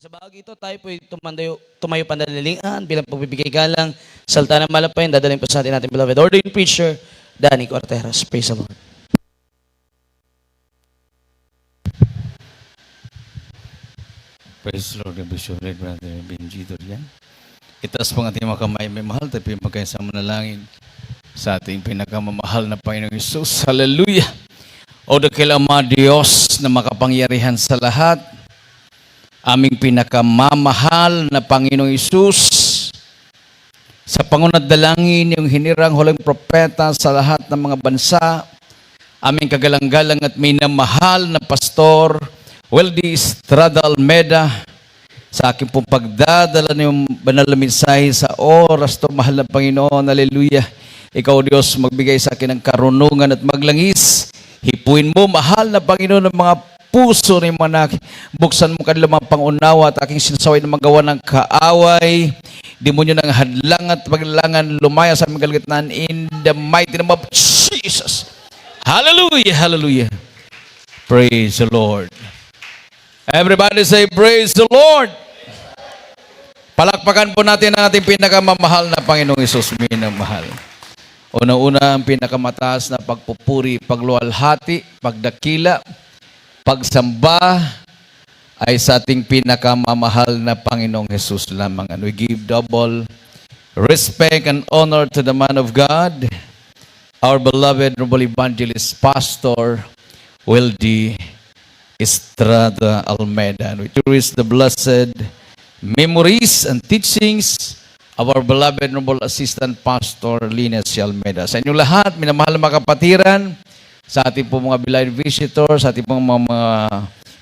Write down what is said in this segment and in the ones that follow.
Sa bahagi ito, tayo po tumayo panalilian bilang pagbibigay galang. Salta ng Malapay, dadalhin po sa atin natin beloved ordained preacher, Danny Corteras. Praise the Lord. Praise the Lord, Bishop Red Brother Benji Dorian. Itaas po ang ating mga kamay, may mahal, tayo magkaisa manalangin sa ating pinakamamahal na Panginoong Isus. Hallelujah! O dakil Ama Diyos na makapangyarihan sa lahat, aming pinakamamahal na Panginoong Isus, sa pangunat dalangin yung hinirang huling propeta sa lahat ng mga bansa, aming kagalang-galang at minamahal na Pastor Weldy Estrada Almeda, sa aking pong pagdadala ng banal na mensahe sa oras to, mahal na Panginoon, haleluya. Ikaw, Diyos, magbigay sa akin ng karunungan at maglangis. Hipuin mo, mahal na Panginoon, ng mga puso ng mga anak. Buksan mo kanilang mga pangunawa at aking sinasaway na magawa ng kaaway. Demonyo ng hadlang at paglangan lumaya sa aming kalagitnaan in the mighty name of Jesus. Hallelujah, hallelujah. Praise the Lord. Everybody say, praise the Lord. Palakpakan po natin ang ating pinakamamahal na Panginoong Isus, minamahal. Una-una, ang pinakamataas na pagpupuri, pagluwalhati, pagdakila, pagsamba ay sa ating pinakamamahal na Panginoong Jesus lamang. And we give double respect and honor to the man of God, our beloved noble evangelist, Pastor Weldy Estrada Almeda. And we cherish the blessed memories and teachings of our beloved noble assistant Pastor Linus Almeda. Sa inyong lahat, minamahal na mga kapatiran, sa ating po mga beloved visitors, sa ating po mga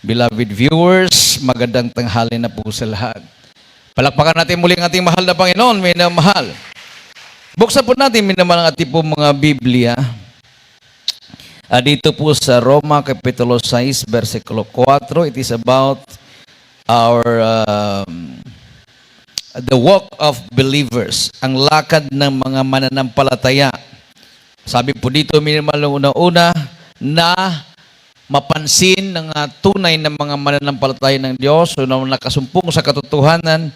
beloved viewers, magandang tanghali na po sa lahat. Palakpakan natin muli ang ating mahal na Panginoon, minamahal. Buksan po natin, minamahal ang ating po mga Biblia. Dito po sa Roma, Kapitulo 6, versikulo 4, it is about our the walk of believers, ang lakad ng mga mananampalataya. Sabi po dito, minimal una-una, na mapansin ng tunay ng mga mananampalataya ng Diyos, o na nakasumpong sa katotohanan,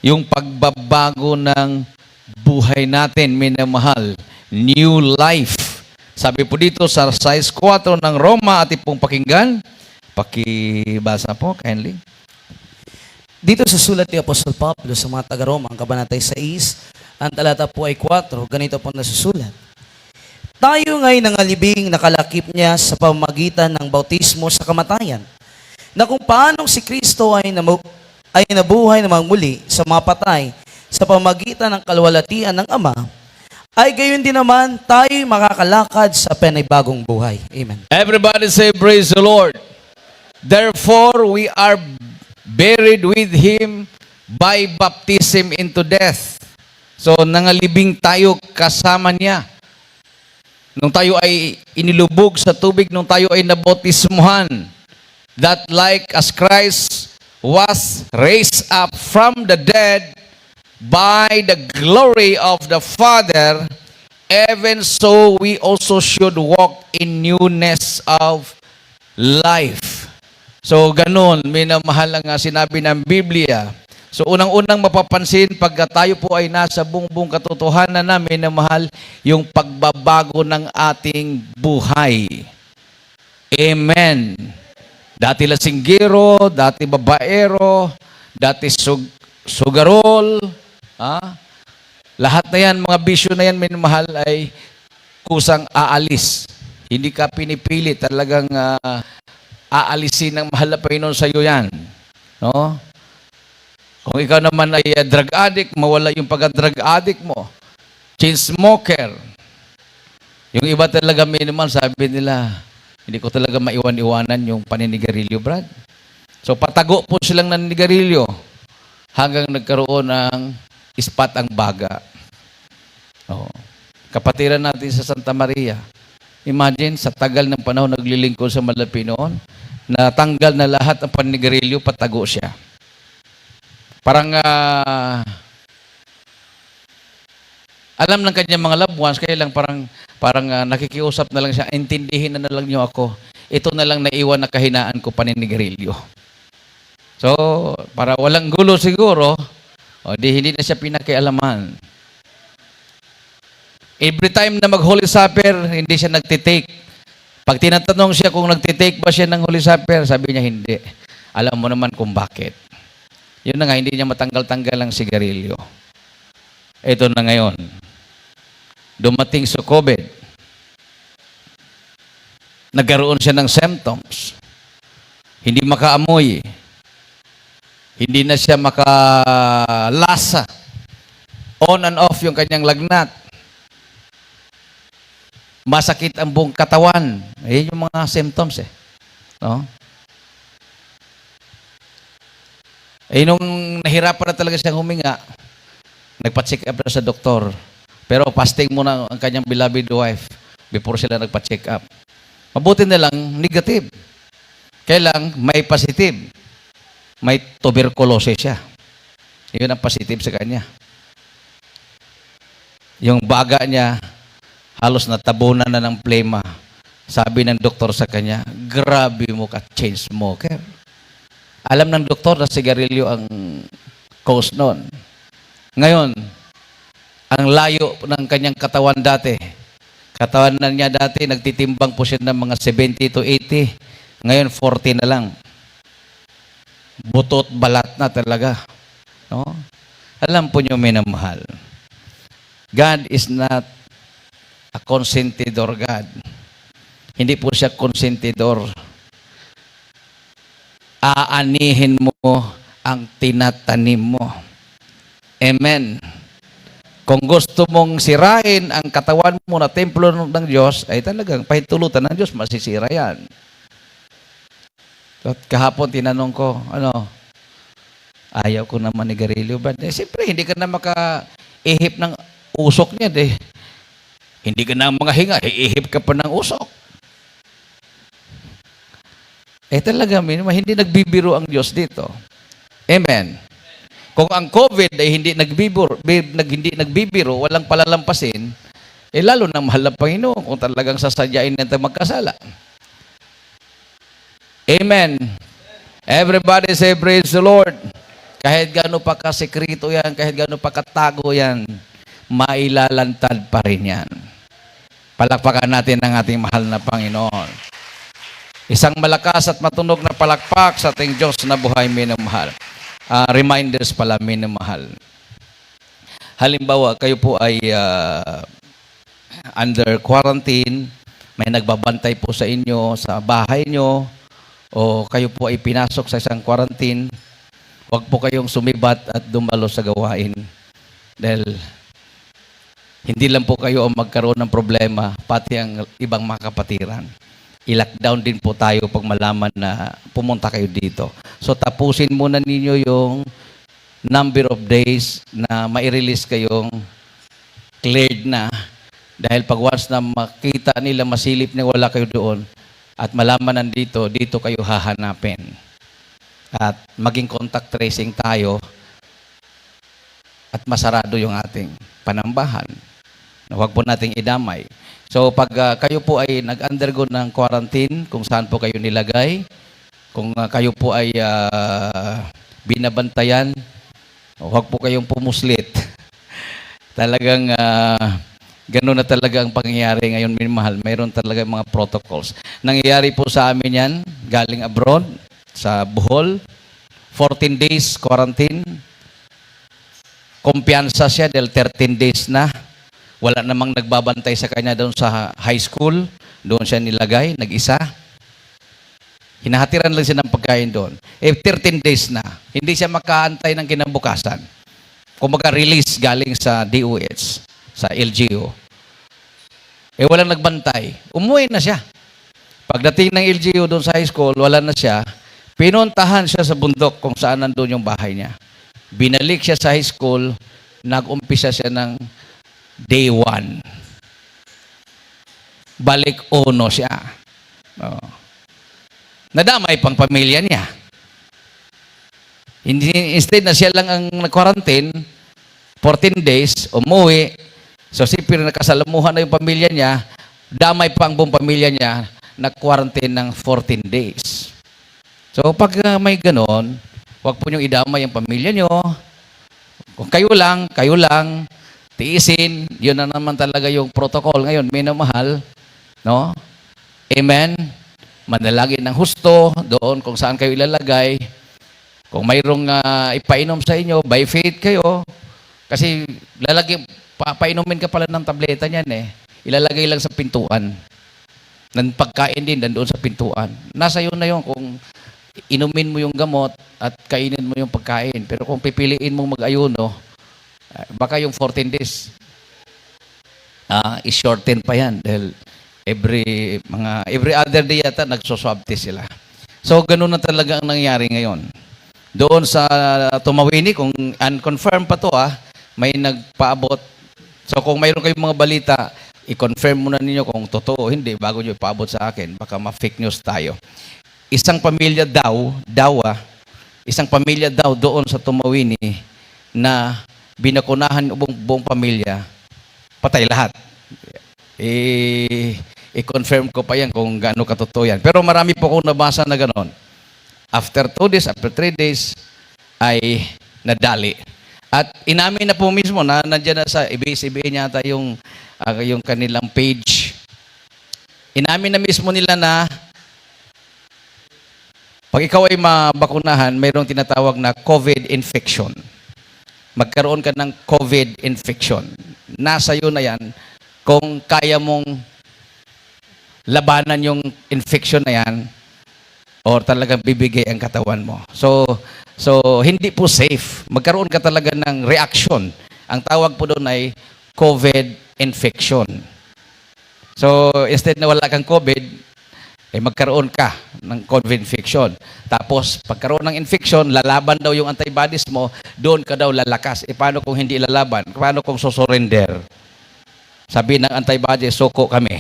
yung pagbabago ng buhay natin, minamahal, new life. Sabi po dito sa 6:4 ng Roma, ating pong pakinggan. Pakibasa po, kindly. Dito sa sulat ni Apostol Pablo sa mga taga-Roma, ang kabanata 6, ang talata po ay 4, ganito po nasusulat. Tayo nga'y nangalibing nakalakip niya sa pamamagitan ng bautismo sa kamatayan, na kung paanong si Kristo ay nabuhay namang muli sa mga patay sa pamamagitan ng kaluwalhatian ng Ama, ay gayon din naman tayo makakalakad sa panibagong buhay. Amen. Everybody say, praise the Lord. Therefore, we are buried with Him by baptism into death. So, nangalibing tayo kasama niya. Nung tayo ay inilubog sa tubig, nung tayo ay nabautismuhan, that like as Christ was raised up from the dead by the glory of the Father, even so we also should walk in newness of life. So, ganun, minamahal ang sinabi ng Biblia. So, unang-unang mapapansin, pag tayo po ay nasa buong katotohanan na minamahal, yung pagbabago ng ating buhay. Amen. Dati lasinggero, dati babaero, dati sugarol, lahat na yan, mga bisyo na yan, minamahal, ay kusang aalis. Hindi ka pinipili, talagang aalisin ng mahal na Panginoon sa iyo yan. No? Kung ikaw naman ay drug addict, mawala yung pagka-drug addict mo. Chain smoker. Yung iba talaga minimal, sabi nila, hindi ko talaga maiwan-iwanan yung paninigarilyo, Brad. So patago po silang naninigarilyo hanggang nagkaroon ng ispat ang baga. Kapatiran natin sa Santa Maria. Imagine, sa tagal ng panahon naglilingkod sa Malapi noon, natanggal na lahat ng paninigarilyo, patago siya. Parang alam ng kanyang mga loved ones, kaya lang parang nakikiusap na lang siya, intindihin na lang niyo ako. Ito na lang naiwan na kahinaan ko, paninigarilyo. So, para walang gulo siguro, o di hindi na siya pinakialaman. Every time na mag-Holy Supper, hindi siya nagtitake. Pag tinatanong siya kung nagtitake ba siya ng Holy Supper, sabi niya hindi. Alam mo naman kung bakit. Yun na nga, hindi niya matanggal-tanggal ang sigarilyo. Ito na ngayon. Dumating sa COVID. Nagkaroon siya ng symptoms. Hindi makaamoy. Hindi na siya makalasa. On and off yung kanyang lagnat. Masakit ang buong katawan. Ayan yung mga symptoms eh. No? Eh, nung nahirapan na talaga siyang huminga, nagpa-check up na sa doktor. Pero fasting muna ang kanyang beloved wife before sila nagpa-check up. Mabuti na lang, negative. Kailang may positive. May tuberculosis siya. Yun ang positive sa kanya. Yung baga niya, halos natabunan na ng plema. Sabi ng doktor sa kanya, grabe mo ka, chain smoker. Alam ng doktor na sigarilyo ang cause noon. Ngayon, ang layo ng kanyang katawan dati. Katawan na niya dati, nagtitimbang po siya ng mga 70 to 80. Ngayon, 40 na lang. Butot, balat na talaga. No? Alam po niyo, minamahal. God is not a consentidor God. Hindi po siya consentidor. Aanihin mo ang tinatanim mo. Amen. Kung gusto mong sirain ang katawan mo na templo ng Diyos, ay talagang pahintulutan ng Diyos, masisira yan. At kahapon tinanong ko, ayaw ko naman ni Garilio ba? Siyempre, hindi ka na makaihip ng usok niya. Hindi ka na mga hinga, iihip ka pa ng usok. Talaga, hindi nagbibiro ang Diyos dito. Amen. Kung ang COVID ay hindi nagbibiro, walang palalampasin, lalo nang mahal ng Panginoon kung talagang sasadyain natin magkasala. Amen. Everybody say, praise the Lord. Kahit gaano pa kasekrito yan, kahit gaano pa katago yan, mailalantad pa rin yan. Palakpakan natin ang ating mahal na Panginoon. Isang malakas at matunog na palakpak sa ating Diyos na buhay minamahal. Reminders pala minamahal. Halimbawa, kayo po ay under quarantine, may nagbabantay po sa inyo, sa bahay nyo, o kayo po ay pinasok sa isang quarantine, huwag po kayong sumibat at dumalo sa gawain. Dahil hindi lang po kayo ang magkaroon ng problema, pati ang ibang mga kapatiran. I-lockdown din po tayo pag malaman na pumunta kayo dito. So tapusin muna ninyo yung number of days na mai-release kayong cleared na. Dahil pag once na makita nila, masilip na wala kayo doon, at malaman nandito, dito kayo hahanapin. At maging contact tracing tayo at masarado yung ating panambahan. Huwag po nating idamay. So pag kayo po ay nag-undergo ng quarantine, kung saan po kayo nilagay, kung kayo po ay binabantayan, huwag po kayong pumuslit. Talagang gano'n na talaga ang pangyayari ngayon, minamahal. Mayroon talaga mga protocols. Nangyayari po sa amin yan, galing abroad, sa Bohol, 14 days quarantine. Kumpiyansa siya dahil 13 days na. Wala namang nagbabantay sa kanya doon sa high school. Doon siya nilagay, nag-isa. Hinahatiran lang siya ng pagkain doon. 13 days na. Hindi siya makaantay ng kinabukasan. Kung maka-release galing sa DOH, sa LGU. Walang nagbantay. Umuwi na siya. Pagdating ng LGU doon sa high school, wala na siya. Pinuntahan siya sa bundok kung saan nandun yung bahay niya. Binalik siya sa high school, nag-umpisa siya ng day 1. Balik uno siya. Nadamay pang pamilya niya. Instead na siya lang ang nag-quarantine, 14 days, umuwi. So, siyempre nakasalamuhan na yung pamilya niya, damay pa ang buong pamilya niya, nag-quarantine ng 14 days. So, pag may ganon, Huwag po niyong idamay ang pamilya niyo. Kung kayo lang, tiisin, yun na naman talaga yung protocol ngayon, minamahal, no? Amen? Manalangin ng husto, doon kung saan kayo ilalagay. Kung mayroong ipainom sa inyo, by faith kayo, kasi papainumin ka pala ng tableta niyan eh. Ilalagay lang sa pintuan. Ng pagkain din, nandoon sa pintuan. Nasa iyo na yun kung inumin mo yung gamot at kainin mo yung pagkain. Pero kung pipiliin mong mag-ayuno, baka yung 14 days, is-shorten pa yan. Dahil every other day yata, nagso-swab test sila. So, ganun na talaga ang nangyari ngayon. Doon sa Tumawini, kung unconfirmed pa to, may nagpaabot. So, kung mayroon kayong mga balita, i-confirm muna ninyo kung totoo o hindi bago nyo ipaabot sa akin. Baka ma-fake news tayo. Isang pamilya daw doon sa Tumawini na binakunahan buong pamilya, patay lahat. I-confirm ko pa yan kung gaano katotoo yan. Pero marami po akong nabasa na gano'n. After 2 days, after 3 days, ay nadali. At inamin na po mismo na nandiyan na sa ABS-CBN yata yung kanilang page. Inamin na mismo nila na pag ikaw ay mabakunahan, mayroong tinatawag na COVID infection. Magkaroon ka ng COVID infection. Nasa iyo na yan kung kaya mong labanan yung infection na yan or talagang bibigay ang katawan mo. So hindi po safe. Magkaroon ka talaga ng reaction. Ang tawag po doon ay COVID infection. So, instead na wala kang COVID, magkaroon ka ng COVID infection. Tapos, pagkaroon ng infection, lalaban daw yung antibodies mo, doon ka daw lalakas. Paano kung hindi lalaban? Paano kung susurrender? Sabi ng antibodies, suko kami.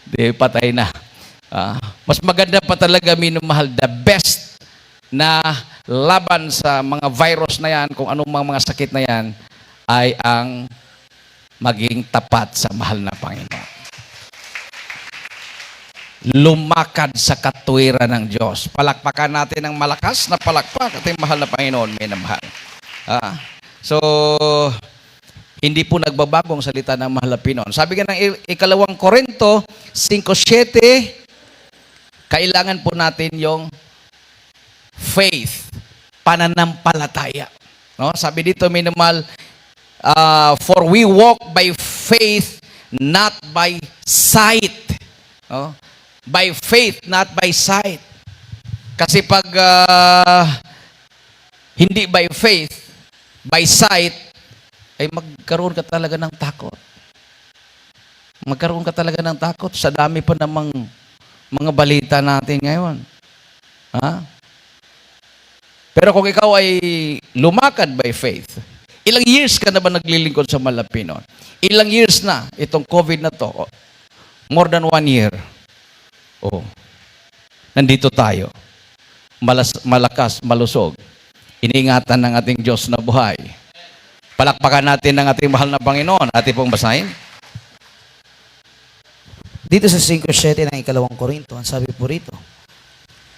di patay na. Mas maganda pa talaga, minumahal, the best na laban sa mga virus na yan, kung anong mga sakit na yan, ay ang maging tapat sa mahal na Panginoon. Lumakad sa katuwiran ng Diyos. Palakpakan natin ng malakas na palakpak ating mahal na Panginoon, minamahal. So, hindi po nagbabagong salita ng mahal na Panginoon. Sabi nga ng 2 Korinto 5:7, kailangan po natin yung faith, pananampalataya. No? Sabi dito, minimal, for we walk by faith, not by sight. No? By faith, not by sight. Kasi pag hindi by faith, by sight, ay magkaroon ka talaga ng takot. Magkaroon ka talaga ng takot sa dami pa namang mga balita natin ngayon. Pero kung ikaw ay lumakad by faith, ilang years ka na ba naglilingkod sa Malapinon? Ilang years na itong COVID na to? More than 1 year. Nandito tayo. Malakas, malusog. Iniingatan ng ating Diyos na buhay. Palakpakan natin ng ating mahal na Panginoon. Ating pong basahin. Dito sa 5:7 ng 2 Korinto, ang sabi po rito,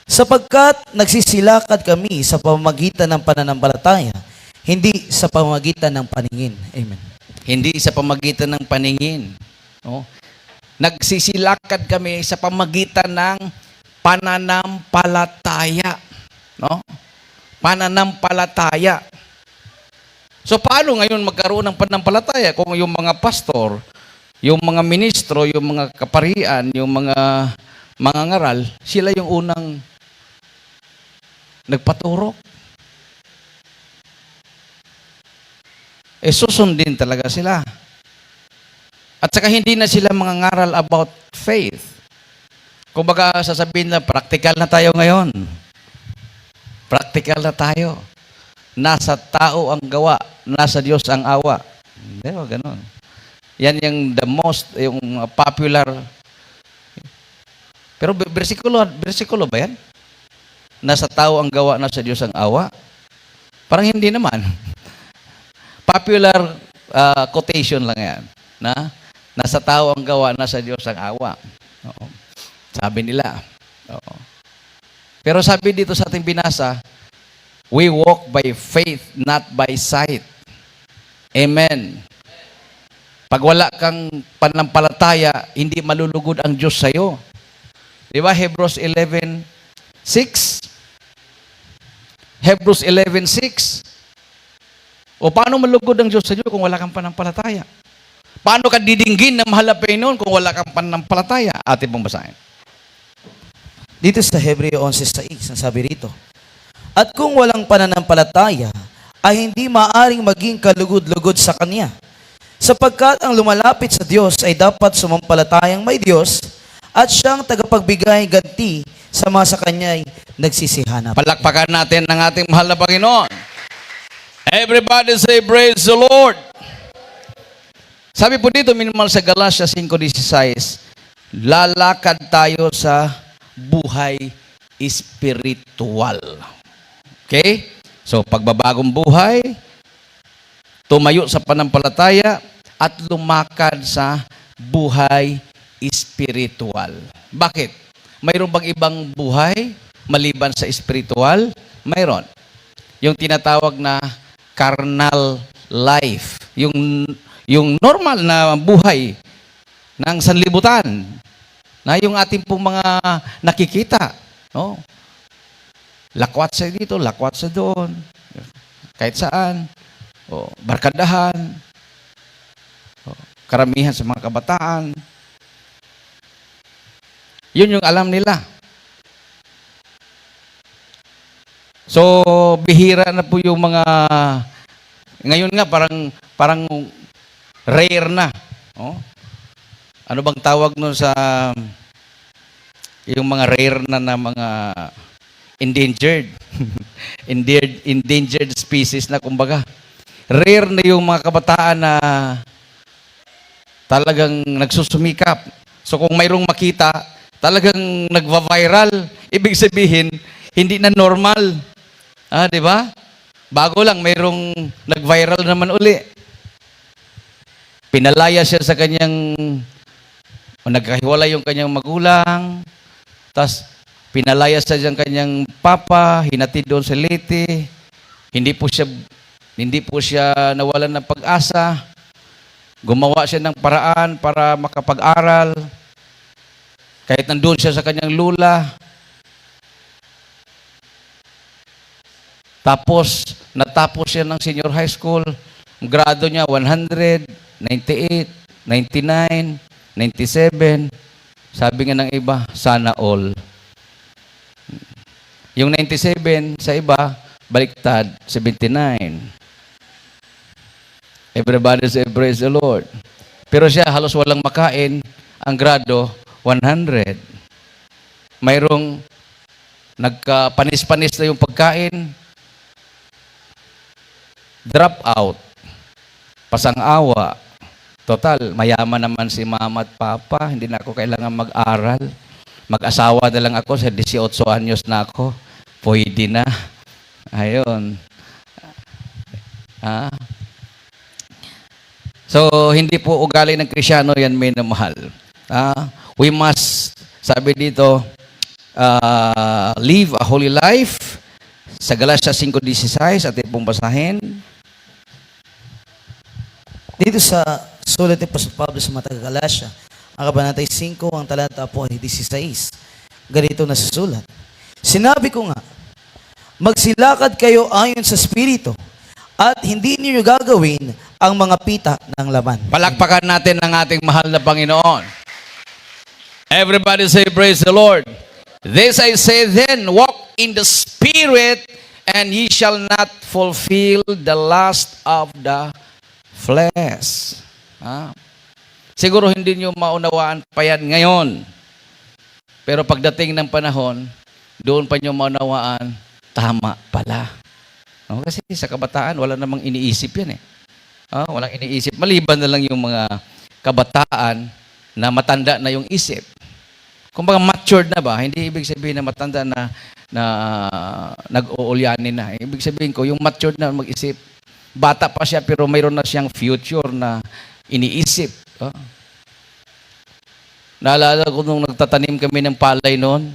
sapagkat nagsisilakad kami sa pamamagitan ng pananampalataya, hindi sa pamamagitan ng paningin. Amen. Hindi sa pamamagitan ng paningin. No? Nagsisilakad kami sa pamamagitan ng pananampalataya. No? Pananampalataya. So paano ngayon magkaroon ng pananampalataya kung yung mga pastor, yung mga ministro, yung mga kaparian, yung mga ngaral, sila yung unang nagpaturok? Susundin talaga sila. At saka hindi na sila mga ngaral about faith. Kung baga sasabihin na, practical na tayo ngayon. Practical na tayo. Nasa tao ang gawa, nasa Diyos ang awa. Hindi ba, ganun. Yan yung the most, yung popular. Pero bersikulo ba yan? Nasa tao ang gawa, nasa Diyos ang awa? Parang hindi naman. Popular quotation lang yan. Na nasa tao ang gawa, nasa Diyos ang awa. Oo. Sabi nila. Oo. Pero sabi dito sa ating binasa, we walk by faith, not by sight. Amen. Pag wala kang pananampalataya, hindi malulugod ang Diyos sa'yo. Di ba? Hebrews 11:6. Hebrews 11:6. O paano malugod ang Diyos sa iyo kung wala kang pananampalataya? Paano ka didinggin na mahal na Panginoon kung wala kang pananampalataya? Ating pong basahin. Dito sa Hebreo 11:6, ang sabi rito, at kung walang pananampalataya, ay hindi maaring maging kalugod-lugod sa Kanya. Sapagkat ang lumalapit sa Diyos ay dapat sumampalatayang may Diyos at siyang tagapagbigay ganti sa mga sa Kanya'y nagsisihanap. Palakpakan natin ng ating mahal na Panginoon. Everybody say, praise the Lord. Sabi po dito, minimal sa Galatia 5:16, lalakad tayo sa buhay espiritual. Okay? So, pagbabagong buhay, tumayo sa pananampalataya, at lumakad sa buhay espiritual. Bakit? Mayroon bang ibang buhay maliban sa espiritual? Mayroon. Yung tinatawag na carnal life. Yung normal na buhay ng sanlibutan. Na yung ating pong mga nakikita. No? Lakwat sa dito, lakwat sa doon. Kahit saan. O, barkadahan. O, karamihan sa mga kabataan. Yun yung alam nila. So, bihira na po yung mga, ngayon nga parang rare na. Oh? Ano bang tawag nun sa, yung mga rare na mga endangered. Endangered species na kumbaga. Rare na yung mga kabataan na talagang nagsusumikap. So kung mayroong makita, talagang nagva-viral. Ibig sabihin, hindi na normal. Di ba? Bago lang, mayroong nag-viral naman uli. Pinalaya siya sa kanyang, nagkahiwalay yung kanyang magulang, tas pinalaya siya sa kanyang papa, hinatid doon sa Leyte, hindi po siya nawalan ng pag-asa, gumawa siya ng paraan para makapag-aral, kahit nandun siya sa kanyang lula. Tapos, natapos siya ng senior high school. Ang grado niya, 100, 98, 99, 97. Sabi nga ng iba, sana all. Yung 97, sa iba, baliktad, 79. Everybody say, praise the Lord. Pero siya, halos walang makain. Ang grado, 100. Mayroong nagkapanis-panis na yung pagkain. Drop out. Pasang-awa. Total, mayaman naman si mama at papa. Hindi na ako kailangan mag-aral. Mag-asawa na lang ako. Sa 18 anyos na ako. Pwede na. Ayun. So, hindi po ugali ng Krisyano yan, minamahal. We must, sabi dito, live a holy life. Sa Galatia 5:16, atin pong basahin. Dito sa sulat ni Apostol Pablo sa mga taga-Galatia, ang kabanatay 5, ang talata po ay 16. Ganito na susulat. Sinabi ko nga, magsilakad kayo ayon sa Espiritu, at hindi niyo gagawin ang mga pita ng laman. Palakpakan natin ang ating mahal na Panginoon. Everybody say, praise the Lord. This I say then, walk in the Spirit, and ye shall not fulfill the lust of the flesh. Siguro hindi nyo maunawaan pa yan ngayon. Pero pagdating ng panahon, doon pa nyo maunawaan, tama pala. No? Kasi sa kabataan, wala namang iniisip yan eh. Walang iniisip. Maliban na lang yung mga kabataan na matanda na yung isip. Kumbaga matured na ba? Hindi ibig sabihin na matanda na nag-uulyanin na. Ibig sabihin ko, yung matured na mag-isip. Bata pa siya pero mayroon na siyang future na iniisip. Naalala ko nung nagtatanim kami ng palay noon.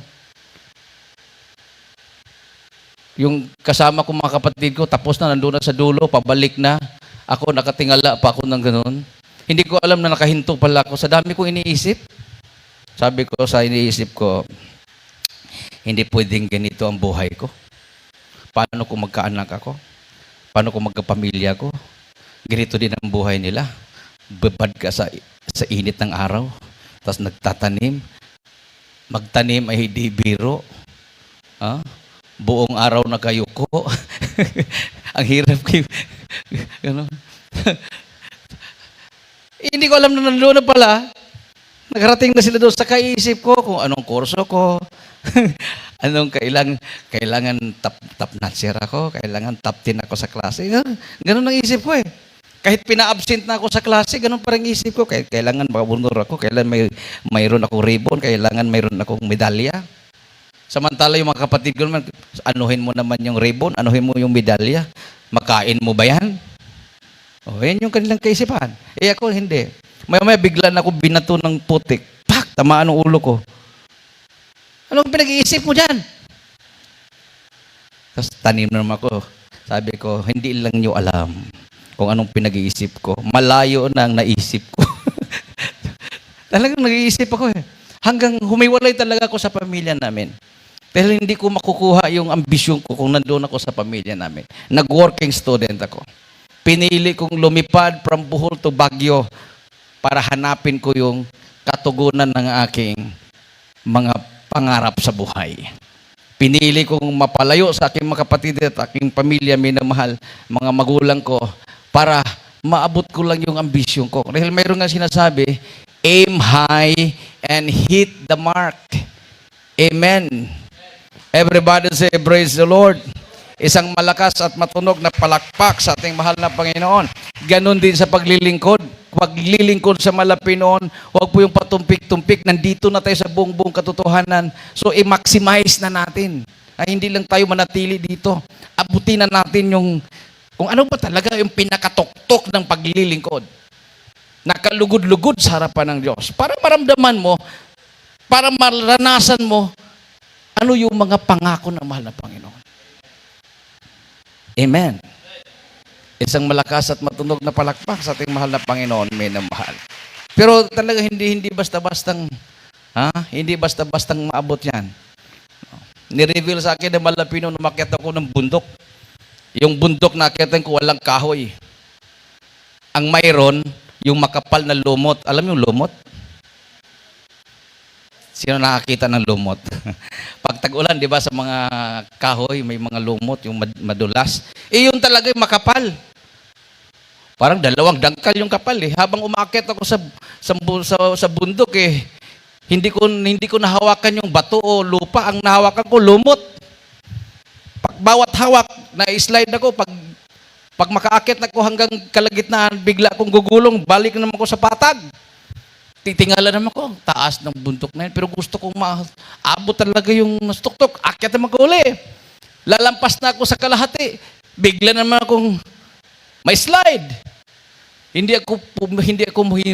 Yung kasama ko mga kapatid ko, tapos na, nandun na sa dulo, pabalik na. Ako, nakatingala pa ako ng ganun. Hindi ko alam na nakahinto pala ako. Sa dami kong iniisip. Sabi ko sa iniisip ko, hindi pwedeng ganito ang buhay ko. Paano kung magkaanak ako? Paano kung magkapamilya ko? Ganito din ang buhay nila. Babad ka sa init ng araw. Tapos nagtatanim. Magtanim ay hindi biro. Buong araw na kayo ko. Ang hirap kayo. Ano? Hindi ko alam na nandoon na pala. Nakarating na sila doon sa kaisip ko kung anong kurso ko. Anong kailangan top notcher ako, kailangan top 10 ako sa klase. Ganun ang isip ko eh. Kahit pina-absent na ako sa klase, ganun pa rin isip ko. Kailangan makabunor ako, kailangan mayroon akong ribbon, kailangan mayroon akong medalya. Samantala yung mga kapatid ko naman, anuhin mo naman yung ribbon, anuhin mo yung medalya. Makain mo ba yan? Yan yung kanilang kaisipan. Ako hindi. Maya bigla na ako binato ng putik. Pak! Tamaan ang ulo ko. Anong pinag-iisip mo dyan? Tapos tanim naman ako. Sabi ko, hindi lang nyo alam kung anong pinag-iisip ko. Malayo na ang naisip ko. Talagang nag-iisip ako eh. Hanggang humiwalay talaga ako sa pamilya namin. Dahil hindi ko makukuha yung ambisyon ko kung nandoon ako sa pamilya namin. Nag-working student ako. Pinili kong lumipad from Bohol to Baguio para hanapin ko yung katugunan ng aking mga pangarap sa buhay. Pinili kong mapalayo sa aking mga kapatid at aking pamilya, minamahal, mga magulang ko, para maabot ko lang yung ambisyon ko. Dahil mayroon nga sinasabi, aim high and hit the mark. Amen. Everybody say, praise the Lord. Isang malakas at matunog na palakpak sa ating mahal na Panginoon. Ganon din sa paglilingkod. Paglilingkod sa malapinoon, huwag po yung patumpik-tumpik. Nandito na tayo sa buong katotohanan. So, i-maximize na natin. Ay, hindi lang tayo manatili dito. Abutin na natin yung, kung ano ba talaga yung pinakatuktok ng paglilingkod. Nakalugod-lugod sa harapan ng Diyos. Para maramdaman mo, para maranasan mo, ano yung mga pangako ng mahal na Panginoon. Amen. Isang malakas at matunog na palakpak sa ating mahal na Panginoon, minamahal. Pero talaga hindi basta-bastang maabot yan. Ni-reveal sa akin ng mahal na Panginoon, umakyat ako ng bundok. Yung bundok na akyatan ko, walang kahoy. Ang mayroon, yung makapal na lumot. Alam yung lumot? Sino nakakita ng lumot? Pag tag-ulan, di ba, sa mga kahoy, may mga lumot, yung madulas. Yun talaga yung makapal. Parang 2 dangkal yung kapal eh. Habang umakyat ako sa bundok eh, hindi ko nahawakan yung bato o lupa. Ang nahawakan ko, lumot. Bawat hawak, na-slide ako. Pag makaakyat na ko hanggang kalagitnaan, bigla akong gugulong, balik naman ko sa patag. Titingala naman ko, ang taas ng bundok na yun. Pero gusto kong maabot talaga yung nastuktok. Akyat naman ko uli. Lalampas na ako sa kalahati. Bigla naman akong may slide. Hindi ako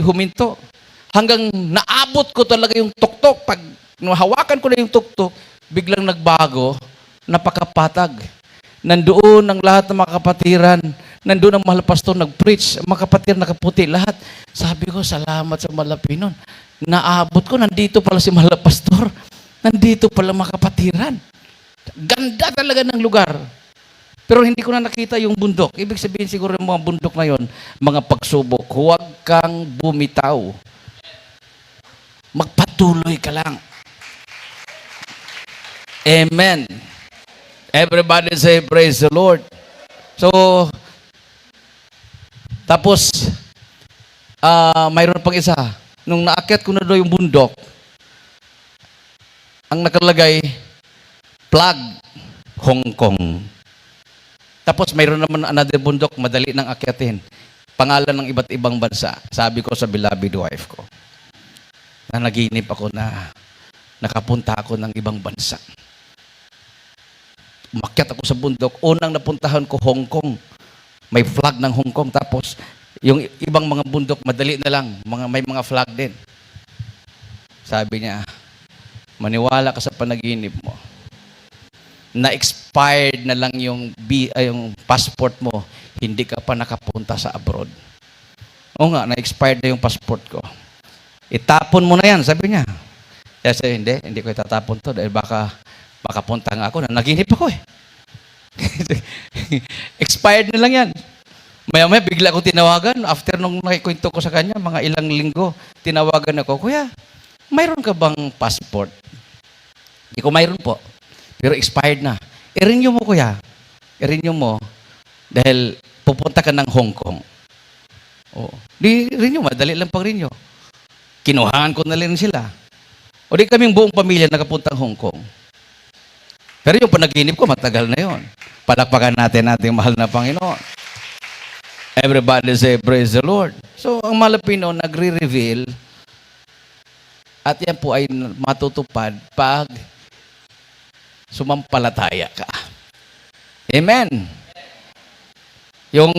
huminto. Hanggang naabot ko talaga yung tuktok. Pag hawakan ko na yung tuktok, biglang nagbago, napakapatag. Nandoon ang lahat ng mga kapatiran. Nandoon ang mahal pastor nag-preach. Mga kapatid nakaputi lahat. Sabi ko, salamat sa mahal Panginoon. Naabot ko, nandito pala si mahal pastor. Nandito pala mga kapatiran. Ganda talaga ng lugar. Pero hindi ko na nakita yung bundok. Ibig sabihin siguro yung mga bundok na yon, mga pagsubok. Huwag kang bumitaw. Magpatuloy ka lang. Amen. Everybody say, praise the Lord. So, tapos, mayroon pang isa. Nung naakyat ko na doon yung bundok, ang nakalagay, Flag, Hong Kong. Tapos mayroon naman another bundok, madali nang akyatin. Pangalan ng iba't ibang bansa. Sabi ko sa beloved wife ko, na naginip ako na nakapunta ako ng ibang bansa. Umakyat ako sa bundok. Unang napuntahan ko, Hong Kong. May flag ng Hong Kong. Tapos, yung ibang mga bundok, madali na lang. May mga flag din. Sabi niya, maniwala ka sa panaginip mo. na expired na lang yung passport mo, hindi ka pa nakapunta sa abroad. Oo nga, na-expired na yung passport ko. Itapon mo na yan, sabi niya. Kaya sabi, hindi ko itatapon to dahil baka makapunta nga ako. Naginip ako eh. Expired na lang yan. Maya-maya, bigla ko tinawagan. After nung nakikwento ko sa kanya, mga ilang linggo, tinawagan ako, Kuya, mayroon ka bang passport? Hindi ko mayroon po. Pero expired na. I-renew mo, Kuya. I-renew mo. Dahil pupunta ka ng Hong Kong. Oh. Renew, madali lang pag-renew. Kinuhaan ko na rin sila. O di kaming buong pamilya nakapuntang Hong Kong. Pero yung panaginip ko, matagal na yon. Palakpakan natin ating mahal na Panginoon. Everybody say, praise the Lord. So, ang Malapino nagre-reveal at yan po ay matutupad pag sumampalataya ka. Amen. Yung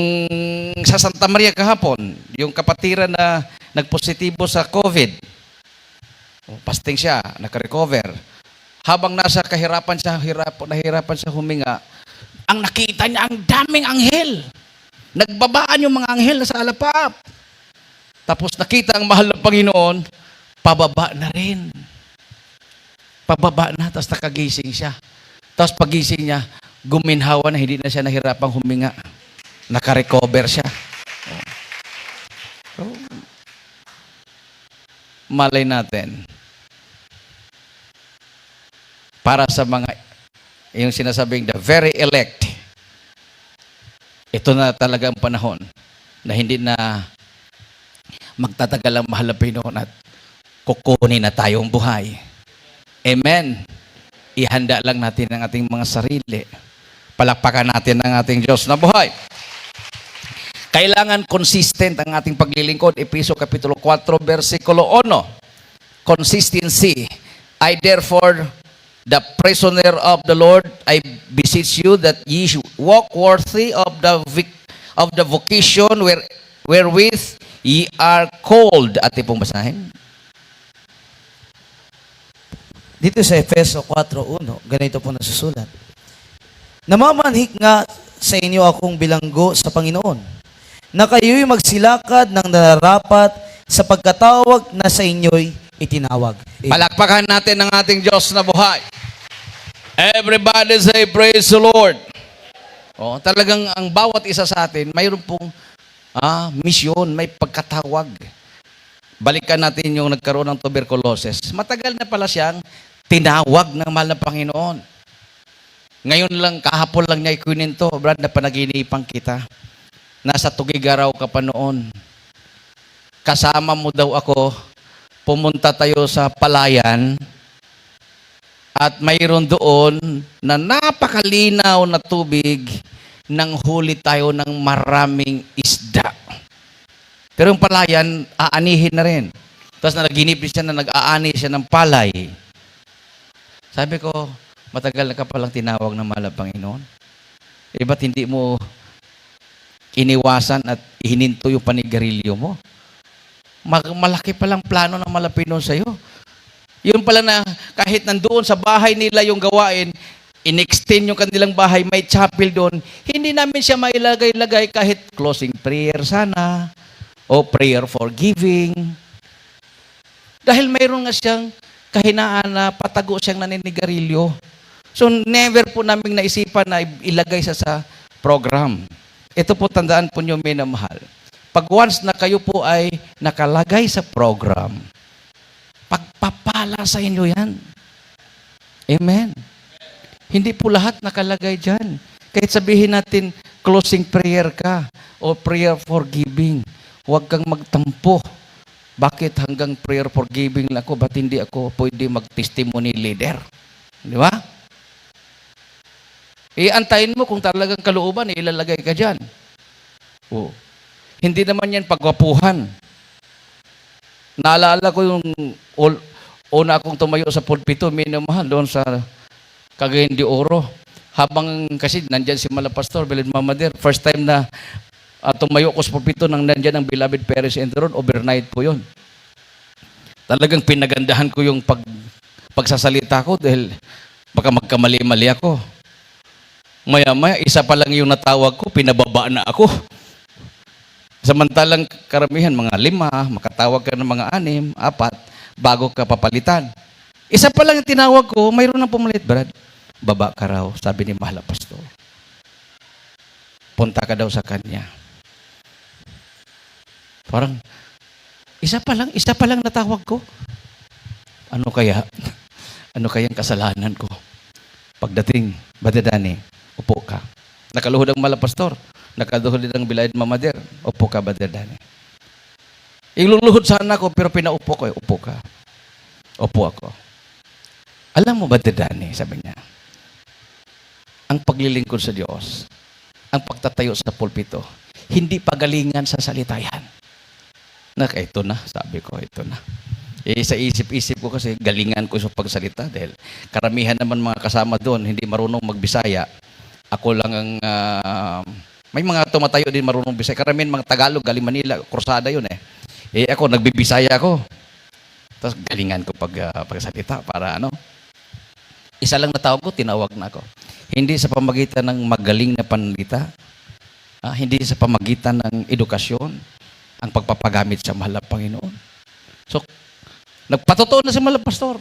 sa Santa Maria kahapon, yung kapatiran na nagpositibo sa COVID, fasting siya, nakarecover. Habang nasa kahirapan siya, nahirapan siya huminga, ang nakita niya, ang daming anghel. Nagbabaan yung mga anghel na sa alapap. Tapos nakita ang mahal ng Panginoon, pababa na rin. Pababa na, tapos nakagising siya. Tapos pagising niya, guminhawa na, hindi na siya nahirapang huminga. Nakarecover siya. So, malay natin. Para sa mga, yung sinasabing the very elect, ito na talaga ang panahon na hindi na magtatagal ang mahal na Panginoon at kukunin na tayong buhay. Amen. Ihanda lang natin ang ating mga sarili. Palakpakan natin ang ating Diyos na buhay. Kailangan consistent ang ating paglilingkod. Efeso Kapitulo 4, versikulo 1. Consistency. I therefore, the prisoner of the Lord, I beseech you that ye should walk worthy of the vocation wherewith ye are called. Ate pong basahin. Dito sa Efeso 4:1, ganito po nasusulat. Namamanhik nga sa inyo akong bilanggo sa Panginoon, na kayo'y magsilakad ng nararapat sa pagkatawag na sa inyo'y itinawag. Palakpakan natin ang ating Diyos na buhay. Everybody say, praise the Lord. Oh, talagang ang bawat isa sa atin, mayroon pong misyon, may pagkatawag. Balikan natin yung nagkaroon ng tuberculosis. Matagal na pala siyang tinawag ng mahal na Panginoon. Ngayon lang, kahapon lang niya ikuninto, Brad, na panaginipan kita. Nasa Tugigaraw ka pa noon. Kasama mo daw ako, pumunta tayo sa Palayan, at mayroon doon na napakalinaw na tubig nang huli tayo ng maraming isda. Pero yung Palayan, aanihin na rin. Tapos nanaginip siya na nag-aani siya ng palay. Sabi ko, matagal na ka palang tinawag ng mahal na Panginoon. Ba't hindi mo iniwasan at hininto yung panigarilyo mo? Malaki palang plano ng mahal na Panginoon sa'yo. Yun pala na kahit nandoon sa bahay nila yung gawain, in-extend yung kanilang bahay, may chapel doon, hindi namin siya mailagay-lagay kahit closing prayer sana, o prayer for giving. Dahil mayroon nga siyang kahinaan na patago siyang naninigarilyo. So never po namin naisipan na ilagay sa program. Ito po, tandaan po nyo, minamahal. Pag once na kayo po ay nakalagay sa program, pagpapala sa inyo yan. Amen. Hindi po lahat nakalagay dyan. Kahit sabihin natin, closing prayer ka o prayer for giving, huwag kang magtampo. Bakit hanggang prayer for giving lang ako? Ba't hindi ako pwede mag-testimony leader? Di ba? Antayin mo kung talagang kalooban, ilalagay ka dyan. Oh. Hindi naman yan pagwapuhan. Naalala ko yung una akong tumayo sa pulpito, minamahal, doon sa Cagayan de Oro. Habang kasi nandyan si Malapastor, Belen Mamader, first time na tumayo ko sa pulpito nang nandyan ang Beloved Paris and Road, overnight po yun. Talagang pinagandahan ko yung pagsasalita ko dahil baka magkamali-mali ako. Maya-maya, isa pa lang yung natawag ko, pinababa na ako. Samantalang karamihan, mga 5, makatawag ka ng mga 6, 4, bago ka papalitan. Isa pa lang yung tinawag ko, mayroon nang pumalit, Brad. Baba ka raw, sabi ni mahal na pastor. Punta ka daw sa kanya. Parang, isa pa lang natawag ko. Ano kaya? Ano kayang kasalanan ko? Pagdating, Badadani, upo ka. Nakaluhod ang malapastor. Nakaluhod ang bilayad mamader. Upo ka, Badadani. Iluluhod sana ako, pero pinaupo ko. Upo ka. Upo ako. Alam mo, Badadani, sabi niya, ang paglilingkod sa Diyos, ang pagtatayo sa pulpito, hindi pagalingan sa salita yan. Ito na, sabi ko, ito na. Sa isip-isip ko kasi galingan ko sa pagsalita dahil karamihan naman mga kasama doon hindi marunong magbisaya. Ako lang ang may mga tumatayo din marunong Bisaya. Karamihan mga Tagalog, galing Manila, kursada yun eh. Ako nagbibisaya ako. Tapos galingan ko pagsalita para ano. Isa lang natawag ko, tinawag na ako. Hindi sa pamagitan ng magaling na pananalita, hindi sa pamagitan ng edukasyon, ang pagpapagamit sa mahal na Panginoon. So, nagpatotoo na si mahal na pastor.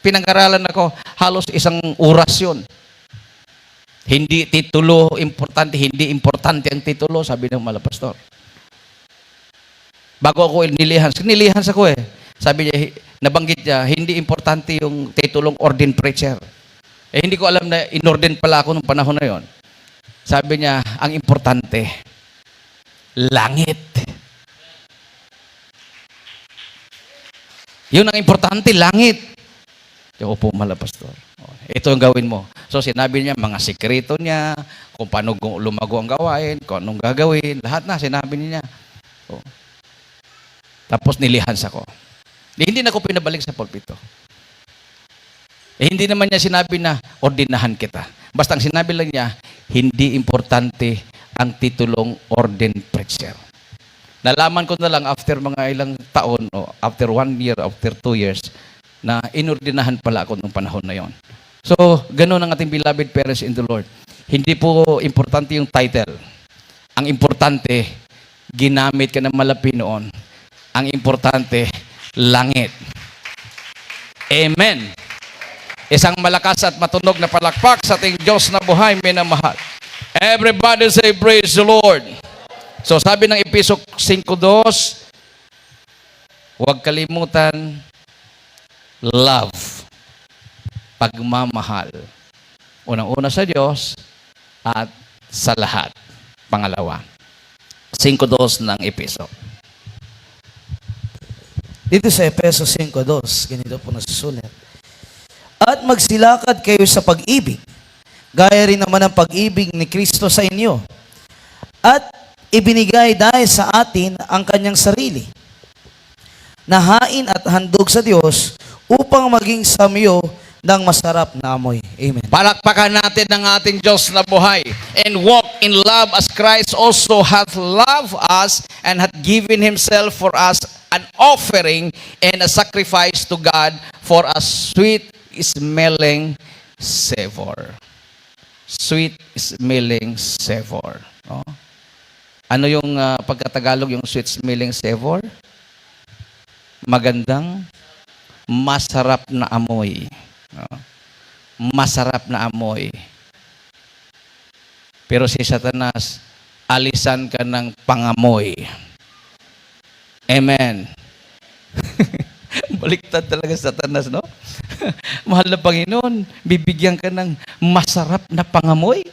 Pinag-aralan ako, halos 1 oras yun. Hindi titulo importante, hindi importante ang titulo, sabi ng mahal na pastor. Bago ako nilihan ako eh. Sabi niya, nabanggit niya, hindi importante yung titulong ordained preacher. Hindi ko alam na inordain pala ako nung panahon na yon. Sabi niya, ang importante, langit. Yun ang importante, langit. Yung upo, mahal na pastor. Ito yung gawin mo. So sinabi niya, mga sikreto niya, kung paano lumago ang gawain, kung anong gagawin, lahat na sinabi niya. Tapos nilihans ako. Hindi na ako pinabalik sa pulpito. Hindi naman niya sinabi na, ordinahan kita. Basta ang sinabi lang niya, hindi importante ang titulong ordained preacher. Nalaman ko na lang after mga ilang taon, o after 1 year, after 2 years, na inordinahan pala ako nung panahon na yon. So, ganun ang ating beloved parents in the Lord. Hindi po importante yung title. Ang importante, ginamit ka ng malapi noon. Ang importante, langit. Amen. Isang malakas at matunog na palakpak sa ating Diyos na buhay, minamahal. Everybody say, praise the Lord. So sabi ng Episok 5:2, huwag kalimutan, love, pagmamahal. Unang-una sa Diyos at sa lahat. Pangalawa, 5:2 ng Episok. Dito sa Efeso 5:2, ganito po nasusulat. At magsilakad kayo sa pag-ibig, gaya rin naman ang pag-ibig ni Kristo sa inyo. At ibinigay dahil sa atin ang kanyang sarili, na hain at handog sa Diyos upang maging samyo ng masarap na amoy. Amen. Palakpakan natin ang ating Diyos na buhay and walk in love as Christ also hath loved us and hath given Himself for us an offering and a sacrifice to God for a sweet smelling savor. Sweet smelling savor. Oh. Ano yung pagkatagalog yung sweet smelling savor? Magandang, masarap na amoy. Oh. Masarap na amoy. Pero si Satanas, alisan ka ng pangamoy. Amen. Baliktad talaga Satanas, no? Mahal na Panginoon, bibigyan ka ng masarap na pangamoy.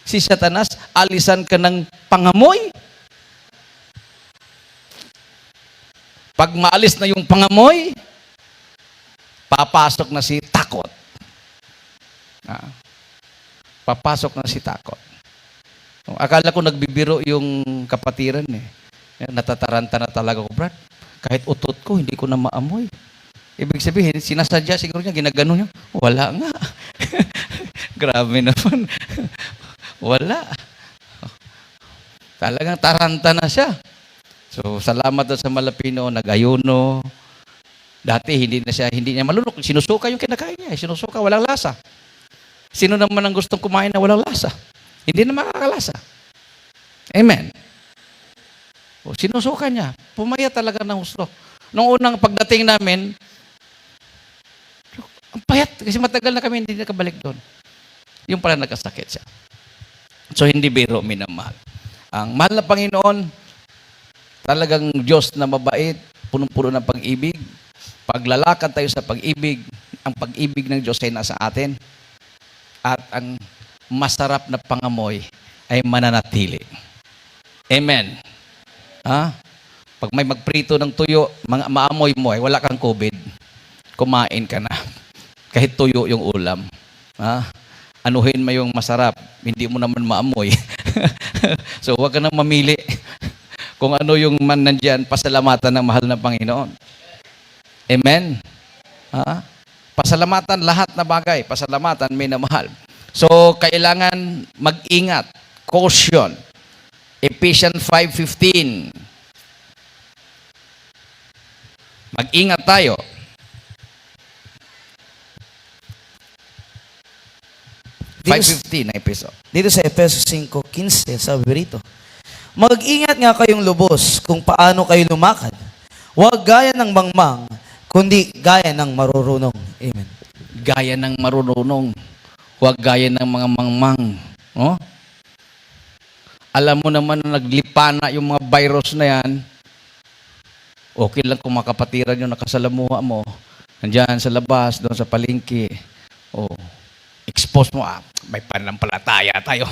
Si Satanas, alisan ka ng pangamoy. Pag maalis na yung pangamoy, papasok na si takot. Papasok na si takot. Akala ko nagbibiro yung kapatiran eh. Natataranta na talaga ko, Brad. Kahit utot ko, hindi ko na maamoy. Ibig sabihin, sinasadya siguro niya, ginagano niya. Wala nga. Grabe naman. Wala. Talagang taranta na siya. So, salamat doon sa Malapino, nag-ayuno. Dati, hindi niya malunok. Sinusuka yung kinakain niya. Sinusuka, walang lasa. Sino naman ang gustong kumain na walang lasa? Hindi na makakalasa. Amen. O, sinusuka niya. Pumaya talaga ng husto. Nung unang pagdating namin, ang payat. Kasi matagal na kami hindi nakabalik doon. Yung pala nagkasakit siya. So, hindi biro, minamahal. Ang mahal na Panginoon, talagang Diyos na mabait, punong-puno ng pag-ibig. Paglalakad tayo sa pag-ibig, ang pag-ibig ng Diyos ay nasa atin. At ang masarap na pangamoy ay mananatili. Amen. Ha? Pag may magprito ng tuyo, maamoy mo, ay wala kang COVID. Kumain ka na. Kahit tuyo yung ulam. Ha? Anuhin mo yung masarap. Hindi mo naman maamoy. So, huwag ka nang mamili. Kung ano yung man nandyan, pasalamatan ng mahal na Panginoon. Amen? Ha? Pasalamatan lahat na bagay. Pasalamatan, minamahal. So, kailangan mag-ingat. Caution. Ephesians 5:15. Mag-ingat tayo. 5:15 na episode. Dito sa Efeso 5:15, sabi rito, mag-ingat nga kayong lubos kung paano kayo lumakad. Huwag gaya ng mangmang, kundi gaya ng marurunong. Amen. Gaya ng marunong. Huwag gaya ng mga mangmang. Oh? Alam mo naman na naglipana yung mga virus na yan. Okay lang kung makapatiran yung nakasalamuha mo. Nandyan sa labas, doon sa palengke. Oh, expose mo. May pananampalataya tayo.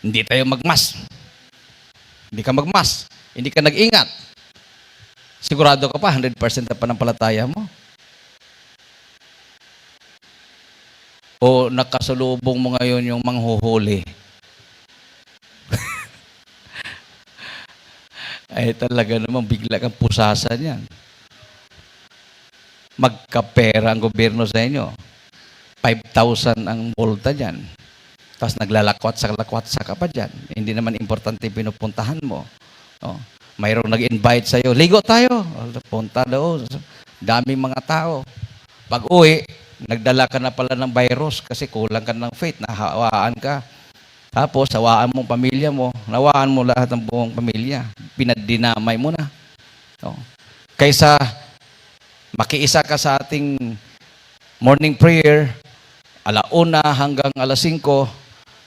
Hindi tayo magmas. Hindi ka magmas. Hindi ka nag-ingat. Sigurado ka pa, 100% na pananampalataya mo? O nakasalubong mo ngayon yung manghuhuli? Ay talaga naman, bigla kang pusasan yan. Magkapera ang gobyerno sa inyo. 5,000 ang multa dyan. Tapos naglalakwat-sa ka pa dyan. Hindi naman importante pinupuntahan mo. Oh. Mayroong nag-invite sa'yo, ligo tayo. Punta doon. Daming mga tao. Pag uwi, nagdala ka na pala ng virus kasi kulang ka ng faith, nahawaan ka. Tapos, hawaan mo pamilya mo, nawaan mo lahat ng buong pamilya. Pinadinamay mo na. Oh. Kaysa makiisa ka sa ating morning prayer, 1:00 hanggang 5:00,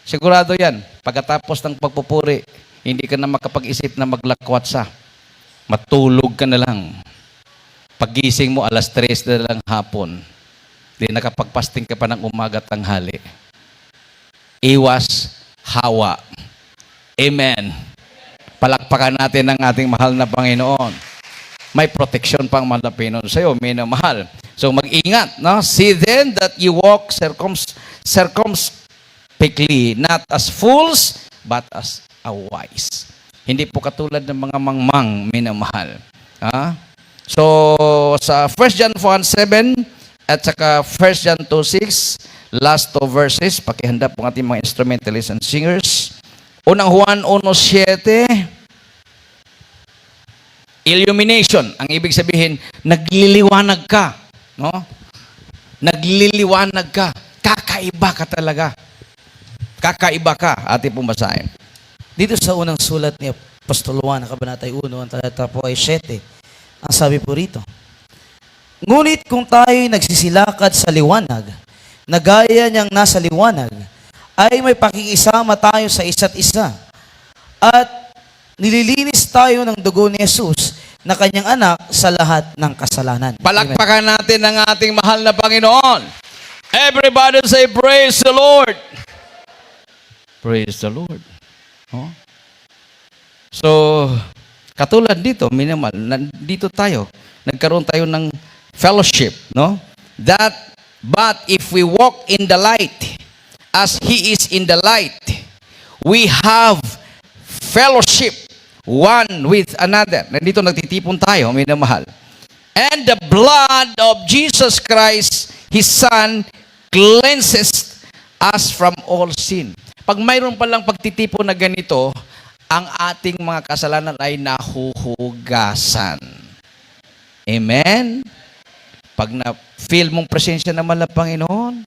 sigurado yan, pagkatapos ng pagpupuri, hindi ka na makapag-isip na maglakwatsa. Matulog ka na lang. Pagising mo, 3:00 na lang hapon. Di nakapagpasting ka pa ng umaga at tanghali. Iwas hawa. Amen. Palakpakan natin ang ating mahal na Panginoon. May protection pang mahal na Panginoon sa iyo, minamahal. So mag-ingat, no? See then that you walk circumspectly, not as fools, but as a wise. Hindi po katulad ng mga mangmang, minamahal. Ha? So sa 1 John 1:7 at saka 1 John 2:6, last 2 verses, pakihanda po ang ating mga instrumentalists and singers. Unang Juan 1:7, illumination. Ang ibig sabihin, nagliliwanag ka. No? Nagliliwanag ka. Kakaiba ka talaga. Kakaiba ka. Ating pong basahin. Dito sa unang sulat ni Apostol Juan, Kabanata 1, ang talata po ay 7. Ang sabi po rito, ngunit kung tayo'y nagsisilakad sa liwanag, na gaya niyang nasa liwanag, ay may pakikisama tayo sa isa't isa. At nililinis tayo ng dugo ni Jesus na kanyang anak sa lahat ng kasalanan. Palakpakan natin ang ating mahal na Panginoon. Everybody say, praise the Lord. Praise the Lord. Oh? So, katulad dito, minimal, nandito tayo. Nagkaroon tayo ng fellowship, no? But if we walk in the light, as He is in the light, we have fellowship one with another. Nandito nagtitipon tayo, minamahal. And the blood of Jesus Christ, His Son, cleanses us from all sin. Pag mayroon palang pagtitipon na ganito, ang ating mga kasalanan ay nahuhugasan. Amen? Pag na-feel mong presensya naman ng Panginoon,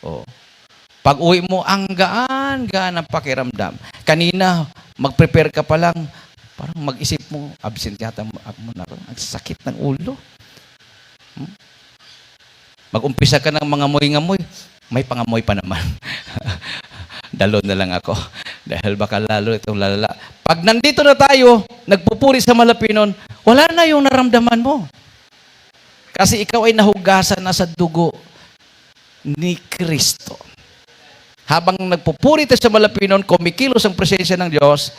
oh, Pag uwi mo, ang gaan ang pakiramdam. Kanina, mag-prepare ka pa lang, parang mag-isip mo, absent yata mo na. Ang sakit ng ulo. Mag-umpisa ka ng mga ngamoy-ngamoy, may pangamoy pa naman. Dalo na lang ako. Dahil baka lalo itong lalala. Pag nandito na tayo, nagpupuri sa Malapinon, wala na yung naramdaman mo. Kasi ikaw ay nahugasan na sa dugo ni Kristo. Habang nagpupuri tayo sa Malapinon, kumikilos ang presensya ng Diyos,